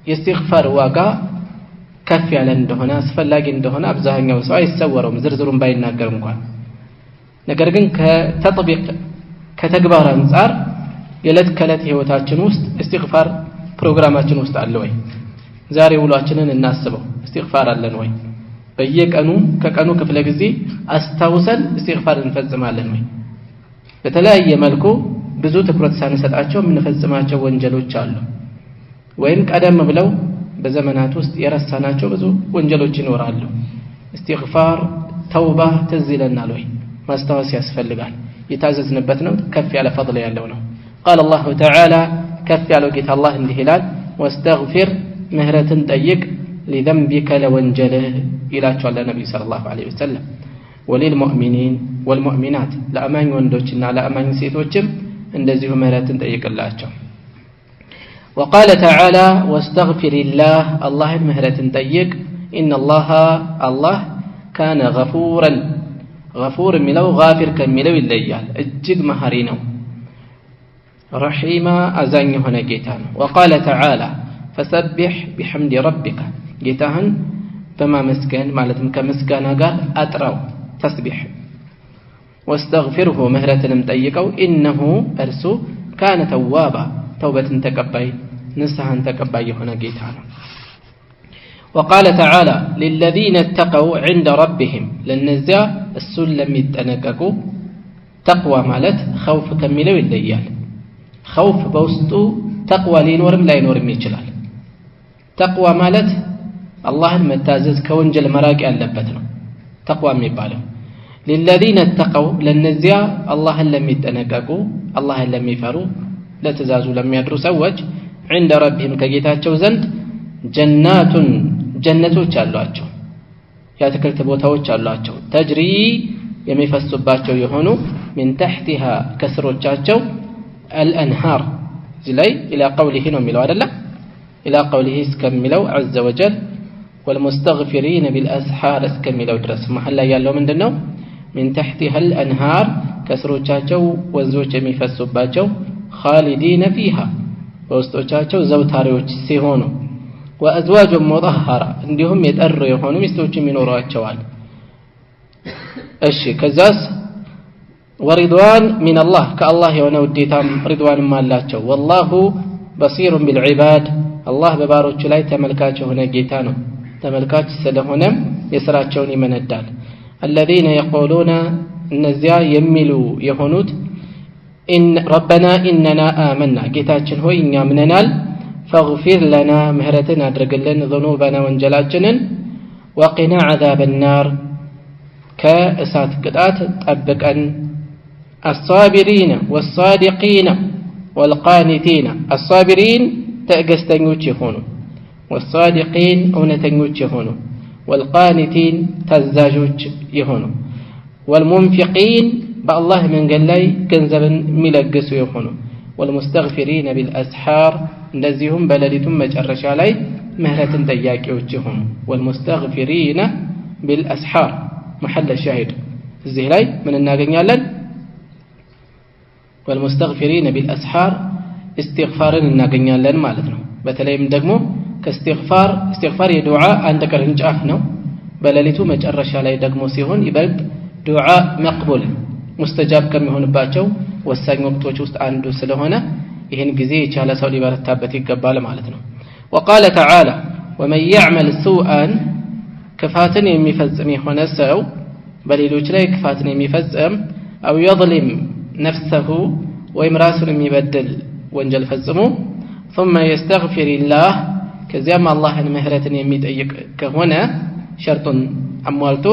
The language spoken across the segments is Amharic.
የእስትግፋር ዋጋ ከፍ ያለ እንደሆነ አስፈላጊ እንደሆነ አብዛኛው ሰው አይሰወረውም ዝርዝሩን ባይናገር እንኳን ነገር ግን ከተጥቢቅ ከተግባር አንፃር የለት ከለት ህይወታችን ውስጥ እስትግፋር ፕሮግራማችን ውስጥ አለ ወይ ዛሬ ውሏችንን እናስበው እስትግፋር አለን ወይ በየቀኑ ከቀኑ ክፍለ ጊዜ አስታውሰን እስትግፋር እንፈጽማለን ወይ በተለያየ መልኩ ብዙ ትኩረት ሳንሰጣቸው የምንፈጽማቸው ወንጀሎች አሉ ወይም ቀደም ብለው በዘመናት ውስጥ የረሳናቸው ብዙ ወንጀሎች ይኖራሉ እስትግፋር ተውባ ትዝ ይለናል ወይ ማስታወስ ያስፈልጋል የታዘዝንበት ነው ከፍ ያለ ፈضل ያለው ነው قال الله تعالى كف ያለው ጌታ አላህ እንዲህ ይላል واستغفر ምህረትን ጠይቅ لذنبك لوንጀልህ ይላቸዋል ነብዩ ሰለላሁ ዐለይሂ ወሰለም وللمؤمنين والمؤمنات ለአማኝ ወንዶችና ለአማኝ ሴቶችም እንደዚሁ ምህረትን ጠይቅላቸው وقال تعالى واستغفر الله ምህረትን ጠይቅ ان الله كان غفورا غفور ሚለው غافر ከሚለው ይለያል እጅግ መሐሪ ነው رحيما አዛኝ ሆነ ጌታ ነው وقال تعالى فسبح بحمد ربك ጌታህን በማመስገን ማለትም ከምስጋና ጋር አጥራው ተስቢህ واستغفره ምህረትንም ጠይቀው انه እርሱ كان توابا ተውበትን ተቀባይ ንስሐን ተቀባይ የሆነ ጌታ ነው وقال تعالى للذين اتقوا عند ربهم ለነዚያ እሱን ለሚጠነቀቁ ተቅዋ ማለት خوف ከሚለው ይለያል خوف በውስጡ ተቅዋ ሊኖርም ላይኖርም ይችላል ተቅዋ ማለት አላህን መታዘዝ ከወንጀል መራቅ ያለበት ነው ተቅዋ የሚባለው للذين اتقوا ለነዚያ አላህን ለሚጠነቀቁ አላህን ለሚፈሩ ለትእዛዙ ለሚያድሩ ሰዎች عند ربهم ከጌታቸው ዘንድ ጀናቱን ጀነቶች አሏቸው የአትክልት ቦታዎች አሏቸው ተጅሪ የሚፈሱባቸው የሆኑ من تحتها ከስሮቻቸው الانهار زي الى قوله ነው የሚለው አይደለ الى قوله እስከሚለው عز وجل والمستغفرين بالاسحار እስከሚለው ድረስ መሐል ላይ ያለው ምንድነው من تحتها الانهار ከስሮቻቸው ወንዞች የሚፈሱባቸው خالدين فيها በውስጦቻቸው ዘውታሪዎች ሲሆኑ وازواج مطهره እንዲሁም የጠሩ የሆኑ ሚስቶችም ይኖራቸዋል እሺ ከዛስ ورضوان من الله كالله የሆነ ውዴታም ሪድዋንም አላቸው والله بصير بالعباد الله በባሮቹ ላይ ተመልካች የሆነ ጌታ ነው ተመልካች ስለሆነም የሥራቸውን ይመነዳል الذين يقولون እነዚያ የሚሉ የሆኑት إن ربنا إننا آمنا ጌታችን ሆይ እኛ አምነናል فاغفر لنا ምህረትን አድርግልን ذنوبنا ወንጀላችንን وقنا عذاب النار ከእሳት ቅጣት ጠብቀን الصابرين والصادقين والقانتين الصابرين تأجستኞች ይሆኑ والصادقين እውነተኞች ይሆኑ والقانتين ታዛዦች ይሆኑ والمنفقين بالله መንገድ ላይ ገንዘብን የሚለግሱ ይሆኑ والمستغفرين بالاسحار እንደዚሁም በሌሊቱም መጨረሻ ላይ ምህረትን ጠያቂዎች ይሆኑ والمستغفرين بالاسحار محل الشاهد እዚህ ላይ ምን እናገኛለን والمستغفرين بالاسحار استغفارን እናገኛለን ማለት ነው በተለይም ደግሞ ከእስትግፋር የዱዓ አንድ ቅርንጫፍ ነው በሌሊቱ መጨረሻ ላይ ደግሞ ሲሆን ይበልጥ ዱዓ መቅቡል ሙስተጃብ ከሚሆንባቸው ወሳኝ ወቅቶች ውስጥ አንዱ ስለሆነ ይሄን ጊዜ የቻለ ሰው ሊበረታበት ይገባል ማለት ነው وقال تعالى ومن يعمل سوءا ክፋትን የሚፈጽም የሆነ ሰው በሌሎች ላይ ክፋትን የሚፈጽም او يظلم نفسه ወይም ራሱን የሚበድል ወንጀል ፈጽሞ ثم يستغفر الله ከዚያም አላህን ምህረትን የሚጠይቅ ከሆነ ሸርጡን አሟልቶ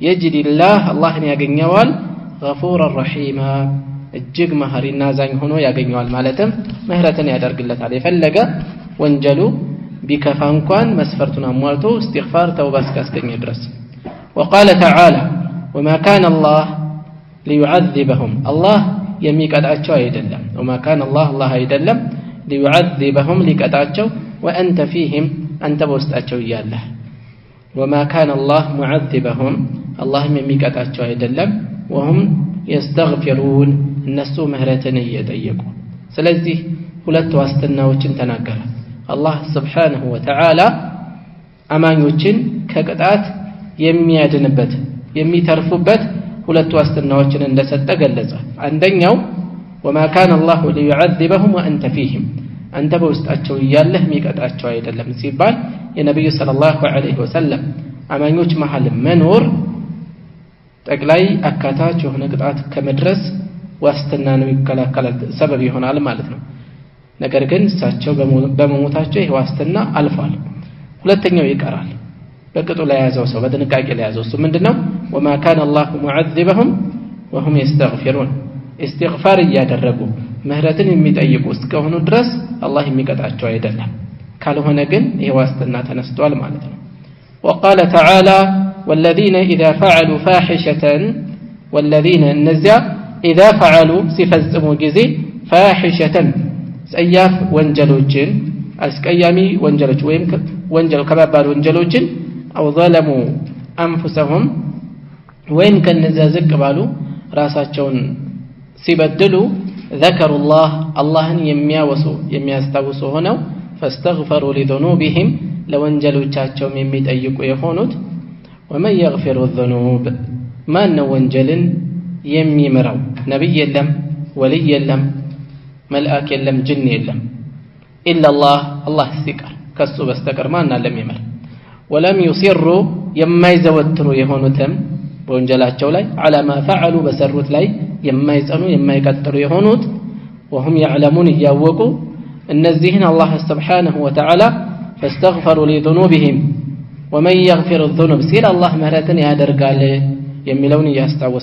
يجد الله አላህን ያገኘዋል غفور رحيم እጅግ መሐሪና አዛኝ ሆኖ ያገኘዋል ማለትም ምህረትን ያደርግለታል የፈለገ ወንጀሉ ቢከፋ እንኳን መስፈርቱን አሟልቶ استغفار ተውባ እስካስገኘ ድረስ وقال تعالى وما كان الله ليعذبهم الله የሚቀጣቸው አይደለም وما كان الله አይደለም ليعذبهم ሊቀጣቸው وانت فيهم አንተ በውስጣቸው እያለህ وما كان الله معذبهم الله የሚቀጣቸው አይደለም وهم يستغفرون እነሱ ምህረትን እየጠየቁ ስለዚህ ሁለት ዋስትናዎችን ተናገረ አላህ ስብሓንሁ ወተዓላ አማኞችን ከቅጣት የሚያድንበት የሚተርፉበት ሁለት ዋስትናዎችን እንደሰጠ ገለጸ። አንደኛው ወማ ካነ አላሁ ሊዩዐዚበሁም ወአንተ ፊህም አንተ በውስጣቸው እያለህ የሚቀጣቸው አይደለም ሲባል የነቢዩ ሰለላሁ ዐለይሂ ወሰለም አማኞች መሃል መኖር ጠቅላይ አካታች የሆነ ቅጣት ከመድረስ ዋስትና ነው፣ ይከላከላል፣ ሰበብ ይሆናል ማለት ነው። ነገር ግን እሳቸው በመሞታቸው ይህ ዋስትና አልፏል። ሁለተኛው ይቀራል። በቅጡ ላይ ያዘው ሰው በጥንቃቄ ላይ ያዘው እሱ ምንድነው? ወማ ካነ አላሁ ሙዐዚበሁም ወሁም የስተግፊሩን ኢስቲግፋር እያደረጉ ምህረትን የሚጠይቁ እስከሆኑ ድረስ አላህ የሚቀጣቸው አይደለም። ካልሆነ ግን ይህ ዋስትና ተነስቷል ማለት ነው። وقال تعالى والذين إذا فعلوا فاحشة والذين النزع إذا فعلوا سيفزموا جزي فاحشة سياف وانجلوجين أسكيامي وانجلوج ويم وانجلو كبابال وانجلوجين أو ظلموا أنفسهم وين كان نزازك بالو راساتشون سيبدلوا ذكروا الله يمياستوسوا هنا فاستغفروا لذنوبهم ለወንጀሎቻቸው የሚጠይቁ የሆኑት ومن يغفر الذنوب ማን ነው ወንጀልን የሚምረው? ነብይ የለም፣ ወልይ የለም፣ መልአክ የለም፣ ጅን የለም። إلا الله ሲቀር ከሱ በስተቀር ማን አለ የሚምር? ولم يصروا የማይዘወትሩ የሆኑትም በወንጀላቸው ላይ على ما فعلوا በሰሩት ላይ የማይጸኑ የማይቀጥሩ የሆኑት وهم يعلمون እያወቁ እነዚህን አላህ Subhanahu Wa Ta'ala فاستغفروا لذنوبهم ومن يغفر الذنوب سير الله مهرة يادرقال يملون يستعوس